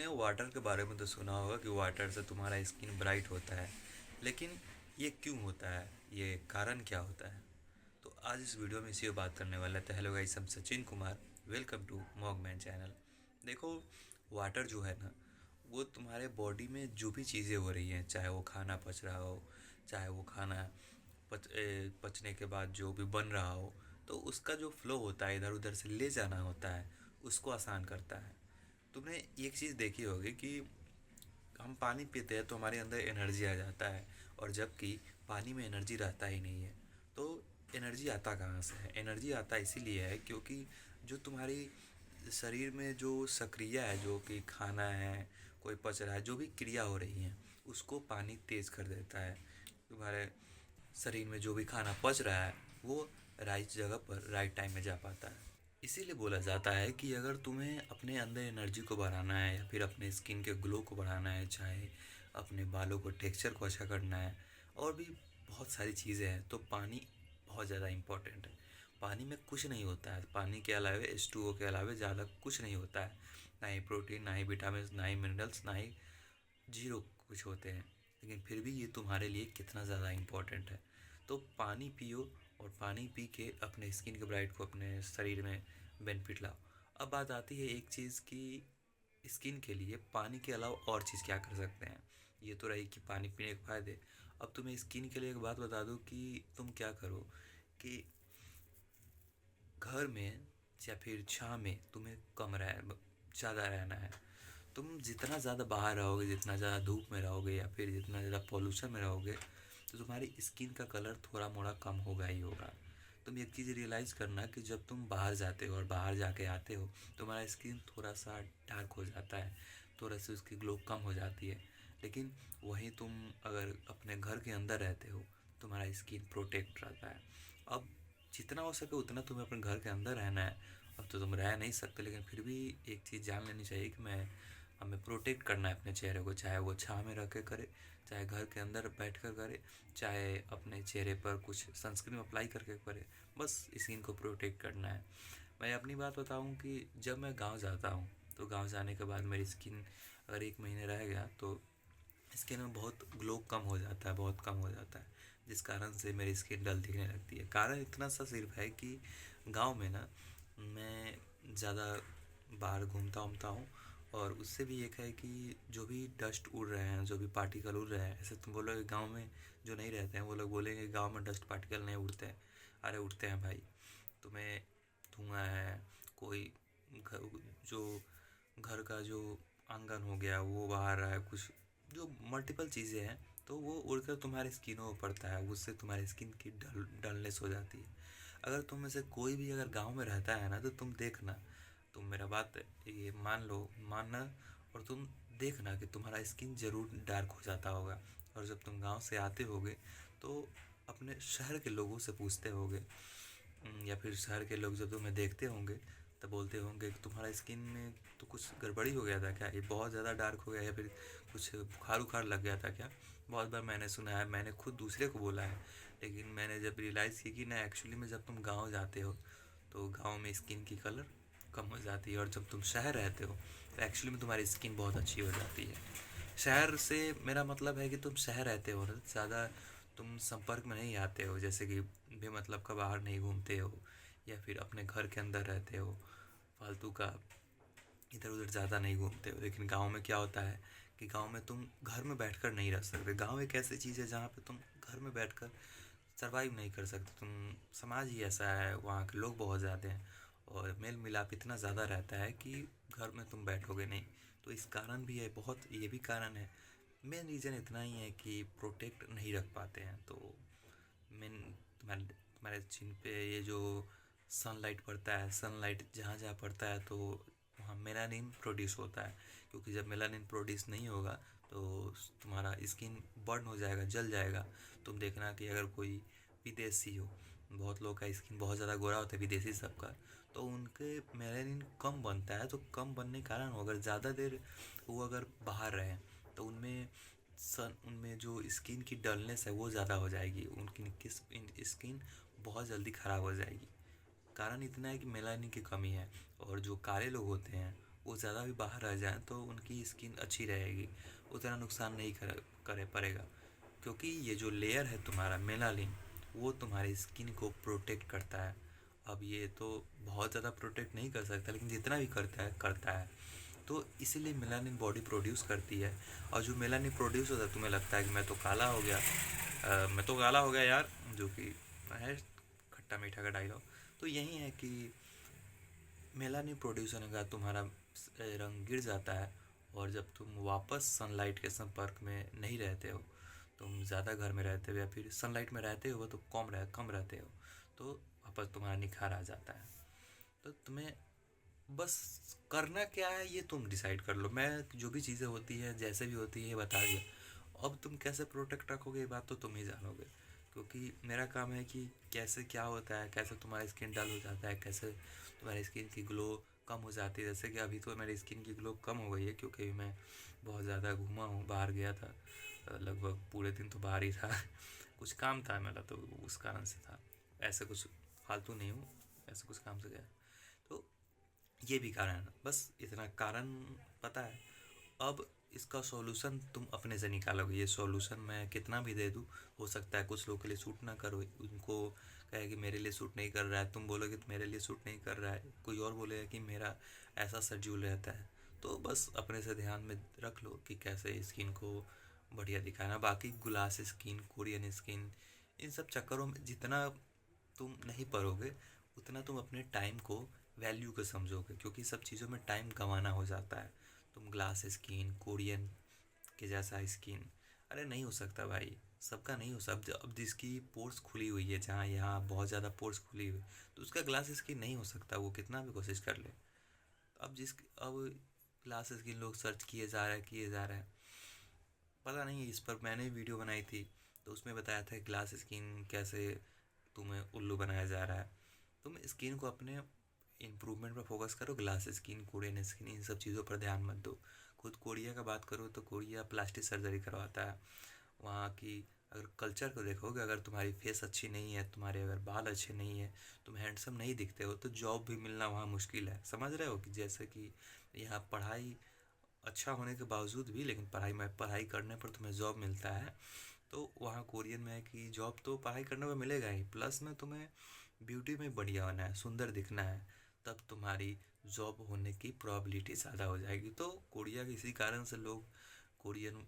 Water के बारे में तो सुना होगा कि वाटर से तुम्हारा स्किन ब्राइट होता है। लेकिन ये क्यों होता है, ये कारण क्या होता है? तो आज इस वीडियो में इसी पे बात करने वाला है। तो हेलो गाइस, हम Sachin Kumar, welcome to Mogman channel. देखो, वाटर जो है ना, वो तुम्हारे बॉडी में जो भी चीज़ें हो रही हैं, चाहे वो खाना पच रहा हो, चाहे वो खाना पचने के बाद जो भी बन रहा हो, तो उसका जो फ्लो होता है, इधर उधर से ले जाना होता है, उसको आसान करता है। तुमने एक चीज़ देखी होगी कि हम पानी पीते हैं तो हमारे अंदर एनर्जी आ जाता है, और जबकि पानी में एनर्जी रहता ही नहीं है। तो एनर्जी आता कहाँ से है? एनर्जी आता इसीलिए है क्योंकि जो तुम्हारी शरीर में जो सक्रिया है, जो कि खाना है, कोई पच रहा है, जो भी क्रिया हो रही है, उसको पानी तेज कर देता है। तुम्हारे शरीर में जो भी खाना पच रहा है, वो राइट जगह पर राइट टाइम में जा पाता है। इसीलिए बोला जाता है कि अगर तुम्हें अपने अंदर एनर्जी को बढ़ाना है, या फिर अपने स्किन के ग्लो को बढ़ाना है, चाहे अपने बालों को टेक्सचर को अच्छा करना है, और भी बहुत सारी चीज़ें हैं, तो पानी बहुत ज़्यादा इम्पोर्टेंट है। पानी में कुछ नहीं होता है, पानी के अलावे H2O के अलावे ज़्यादा कुछ नहीं होता है। ना ही प्रोटीन, ना ही विटामिन, ना ही मिनरल्स, ना ही जीरो कुछ होते हैं। लेकिन फिर भी ये तुम्हारे लिए कितना ज़्यादा इम्पोर्टेंट है। तो पानी पियो, और पानी पी के अपने स्किन के ब्राइट को अपने शरीर में बेनिफिट लाओ। अब बात आती है एक चीज़ की, स्किन के लिए पानी के अलावा और चीज़ क्या कर सकते हैं। ये तो रही कि पानी पीने के फ़ायदे। अब तुम्हें स्किन के लिए एक बात बता दूँ कि तुम क्या करो कि घर में या फिर छाँव में तुम्हें कम ज़्यादा रहना है। तुम जितना ज़्यादा बाहर रहोगे, जितना ज़्यादा धूप में रहोगे, या फिर जितना ज़्यादा पॉल्यूशन में रहोगे, तो तुम्हारी स्किन का कलर थोड़ा मोड़ा कम होगा ही होगा। तुम एक चीज़ रियलाइज़ करना कि जब तुम बाहर जाते हो और बाहर जाके आते हो, तुम्हारा स्किन थोड़ा सा डार्क हो जाता है, थोड़ा सी उसकी ग्लो कम हो जाती है। लेकिन वहीं तुम अगर अपने घर के अंदर रहते हो, तुम्हारा स्किन प्रोटेक्ट रहता है। अब जितना हो सके उतना तुम्हें अपने घर के अंदर रहना है। अब तो तुम रह नहीं सकते, लेकिन फिर भी एक चीज़ जान लेनी चाहिए कि हमें प्रोटेक्ट करना है अपने चेहरे को, चाहे वो छाँव में रख के करे, चाहे घर के अंदर बैठ कर करे, चाहे अपने चेहरे पर कुछ सनस्क्रीन अप्लाई करके करे। बस स्किन को प्रोटेक्ट करना है। मैं अपनी बात बताऊं कि जब मैं गांव जाता हूं, तो गांव जाने के बाद मेरी स्किन अगर एक महीने रह गया तो स्किन में बहुत ग्लो कम हो जाता है, बहुत कम हो जाता है, जिस कारण से मेरी स्किन डल दिखने लगती है। कारण इतना सा सिर्फ है कि गांव में ना मैं ज़्यादा बाहर घूमता उमता हूँ, और उससे भी एक है कि जो भी डस्ट उड़ रहे हैं, जो भी पार्टिकल उड़ रहे हैं, ऐसे तुम बोलोगे गांव में जो नहीं रहते हैं वो लोग बोलेंगे गांव में डस्ट पार्टिकल नहीं उड़ते हैं। अरे उड़ते हैं भाई। तुम्हें धुआं है, कोई घर जो घर का जो आंगन हो गया वो बाहर रहा है, कुछ जो मल्टीपल चीज़ें हैं, तो वो उड़कर तुम्हारी स्किनों पर पड़ता है, उससे तुम्हारी स्किन की डलनेस हो जाती है। अगर तुम में से कोई भी अगर गांव में रहता है ना, तो तुम देखना, तुम मेरा बात ये मान लो, मानना, और तुम देखना कि तुम्हारा स्किन ज़रूर डार्क हो जाता होगा। और जब तुम गांव से आते होगे, तो अपने शहर के लोगों से पूछते होगे, या फिर शहर के लोग जब तुम्हें देखते होंगे, तब बोलते होंगे कि तुम्हारा स्किन में तो कुछ गड़बड़ी हो गया था क्या, ये बहुत ज़्यादा डार्क हो गया, या फिर कुछ बुखार उखार लग गया था क्या। बहुत बार मैंने सुना है, मैंने खुद दूसरे को बोला है। लेकिन मैंने जब रियलाइज़ की कि ना, एक्चुअली में जब तुम गाँव जाते हो, तो गाँव में स्किन की कलर कम हो जाती है, और जब तुम शहर रहते हो तो एक्चुअली में तुम्हारी स्किन बहुत अच्छी हो जाती है। शहर से मेरा मतलब है कि तुम शहर रहते हो ना, ज़्यादा तुम संपर्क में नहीं आते हो, जैसे कि बेमतलब का बाहर नहीं घूमते हो, या फिर अपने घर के अंदर रहते हो, फालतू का इधर उधर ज़्यादा नहीं घूमते हो। लेकिन गांव में क्या होता है कि गांव में तुम घर में बैठकर नहीं रह सकते। गांव एक ऐसी चीज़ है जहाँ पे तुम घर में बैठकर सरवाइव नहीं कर सकते। तुम, समाज ही ऐसा है, वहाँ के लोग बहुत ज़्यादा हैं, और मेल मिलाप इतना ज़्यादा रहता है कि घर में तुम बैठोगे नहीं। तो इस कारण भी है, बहुत ये भी कारण है। मेन रीज़न इतना ही है कि प्रोटेक्ट नहीं रख पाते हैं। तो मेन तुम्हारे तुम्हारे चिन पे ये जो सनलाइट पड़ता है, सनलाइट जहाँ जहाँ पड़ता है, तो वहाँ मेलानिन प्रोड्यूस होता है। क्योंकि जब मेलानिन प्रोड्यूस नहीं होगा, तो तुम्हारा स्किन बर्न हो जाएगा, जल जाएगा। तुम देखना कि अगर कोई विदेशी हो, बहुत लोग का स्किन बहुत ज़्यादा गोरा होता है विदेशी सबका, तो उनके मेलानिन कम बनता है। तो कम बनने के कारण अगर ज़्यादा देर वो अगर बाहर रहे, तो उनमें जो स्किन की डलनेस है वो ज़्यादा हो जाएगी, उनकी स्किन बहुत जल्दी ख़राब हो जाएगी। कारण इतना है कि मेलानिन की कमी है। और जो काले लोग होते हैं, वो ज़्यादा भी बाहर आ जाए तो उनकी स्किन अच्छी रहेगी, उतना नुकसान नहीं करे पड़ेगा। क्योंकि ये जो लेयर है तुम्हारा मेलानिन, वो तुम्हारी स्किन को प्रोटेक्ट करता है। अब ये तो बहुत ज़्यादा प्रोटेक्ट नहीं कर सकता, लेकिन जितना भी करता है। तो इसीलिए मेलानिन बॉडी प्रोड्यूस करती है। और जो मेलानिन प्रोड्यूस होता है, तुम्हें लगता है कि मैं तो काला हो गया, मैं तो काला हो गया यार, जो कि है खट्टा मीठा का डायलॉग। तो यही है कि मेलानिन प्रोड्यूस होने का तुम्हारा रंग गिर जाता है। और जब तुम वापस सनलाइट के संपर्क में नहीं रहते हो, तुम ज़्यादा घर में रहते हो या फिर सनलाइट में रहते हो तो कम रहते हो, तो वापस तुम्हारा निखार आ जाता है। तो तुम्हें बस करना क्या है ये तुम डिसाइड कर लो। मैं जो भी चीज़ें होती हैं जैसे भी होती है ये बता दिया। अब तुम कैसे प्रोटेक्ट रखोगे ये बात तो तुम ही जानोगे, क्योंकि मेरा काम है कि कैसे क्या होता है, कैसे तुम्हारा स्किन डल हो जाता है, कैसे तुम्हारी स्किन की ग्लो कम हो जाती है। जैसे कि अभी तो मेरी स्किन की ग्लो कम हो गई है, क्योंकि मैं बहुत ज़्यादा घूमा हूँ, बाहर गया था, लगभग पूरे दिन तो बाहर ही था। कुछ काम था मेरा तो उस कारण से था, ऐसे कुछ फालतू नहीं हूँ, ऐसे कुछ काम से गया। तो ये भी कारण है, बस इतना कारण पता है। अब इसका सॉल्यूशन तुम अपने से निकालोगे। ये सॉल्यूशन मैं कितना भी दे दूँ, हो सकता है कुछ लोगों के लिए सूट ना करो, उनको कहे कि मेरे लिए सूट नहीं कर रहा है, तुम बोलोगे तो मेरे लिए सूट नहीं कर रहा है, कोई और बोलेगा कि मेरा ऐसा शेड्यूल रहता है। तो बस अपने से ध्यान में रख लो कि कैसे स्किन को बढ़िया दिखाना। बाकी ग्लास स्किन, कोरियन स्किन, इन सब चक्करों में जितना तुम नहीं पढ़ोगे, उतना तुम अपने टाइम को वैल्यू को समझोगे, क्योंकि सब चीज़ों में टाइम गंवाना हो जाता है। तुम ग्लास स्किन, कोरियन के जैसा स्किन, अरे नहीं हो सकता भाई, सबका नहीं हो सकता। अब जिसकी पोर्स खुली हुई है, जहाँ यहाँ बहुत ज़्यादा पोर्स खुली हुई, तो उसका ग्लास स्किन नहीं हो सकता, वो कितना भी कोशिश कर ले। अब ग्लास स्किन लोग सर्च किए जा रहे हैं। पता नहीं, इस पर मैंने वीडियो बनाई थी, तो उसमें बताया था ग्लास स्किन कैसे तुम्हें उल्लू बनाया जा रहा है। तुम स्किन को अपने इम्प्रूवमेंट पर फोकस करो, ग्लास स्किन, कोरियन स्किन, इन सब चीज़ों पर ध्यान मत दो। खुद कोरिया का बात करो तो कोरिया प्लास्टिक सर्जरी करवाता है। वहाँ की अगर कल्चर को देखोगे, अगर तुम्हारी फेस अच्छी नहीं है, तुम्हारे अगर बाल अच्छे नहीं है, तुम हैंडसम नहीं दिखते हो, तो जॉब भी मिलना वहाँ मुश्किल है। समझ रहे हो कि जैसे कि यहाँ पढ़ाई अच्छा होने के बावजूद भी, लेकिन पढ़ाई करने पर तुम्हें जॉब मिलता है। तो वहाँ कोरियन में है कि जॉब तो पढ़ाई करने में मिलेगा ही, प्लस में तुम्हें ब्यूटी में बढ़िया होना है, सुंदर दिखना है, तब तुम्हारी जॉब होने की प्रोबेबिलिटी ज़्यादा हो जाएगी। तो कोरिया के इसी कारण से लोग कोरियन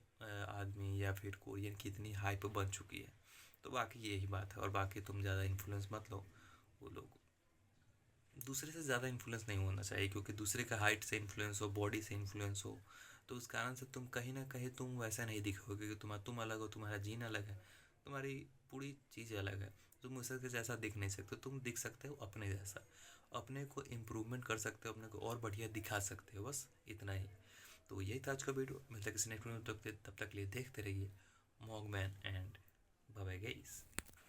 आदमी या फिर कोरियन की इतनी हाइप बन चुकी है। तो बाकी यही बात है। और बाकी तुम ज़्यादा इन्फ्लुएंस मत लो। वो लोग दूसरे से ज़्यादा इन्फ्लुएंस नहीं होना चाहिए, क्योंकि दूसरे का हाइट से इन्फ्लुएंस हो, बॉडी से इन्फ्लुएंस हो, तो उस कारण से तुम कहीं ना कहीं तुम वैसा नहीं दिखोगे कि तुम अलग हो, तुम्हारा जीन अलग है, तुम्हारी पूरी चीज़ अलग है। तुम उसके जैसा दिख नहीं सकते, तुम दिख सकते हो अपने जैसा, अपने को इम्प्रूवमेंट कर सकते हो, अपने को और बढ़िया दिखा सकते हो, बस इतना ही। तो यही था आज का वीडियो। मिलता किसी नेक्स्ट वीडियो में, तब तक के लिए देखते रहिए मॉगमैन एंड बाय बाय गाइस।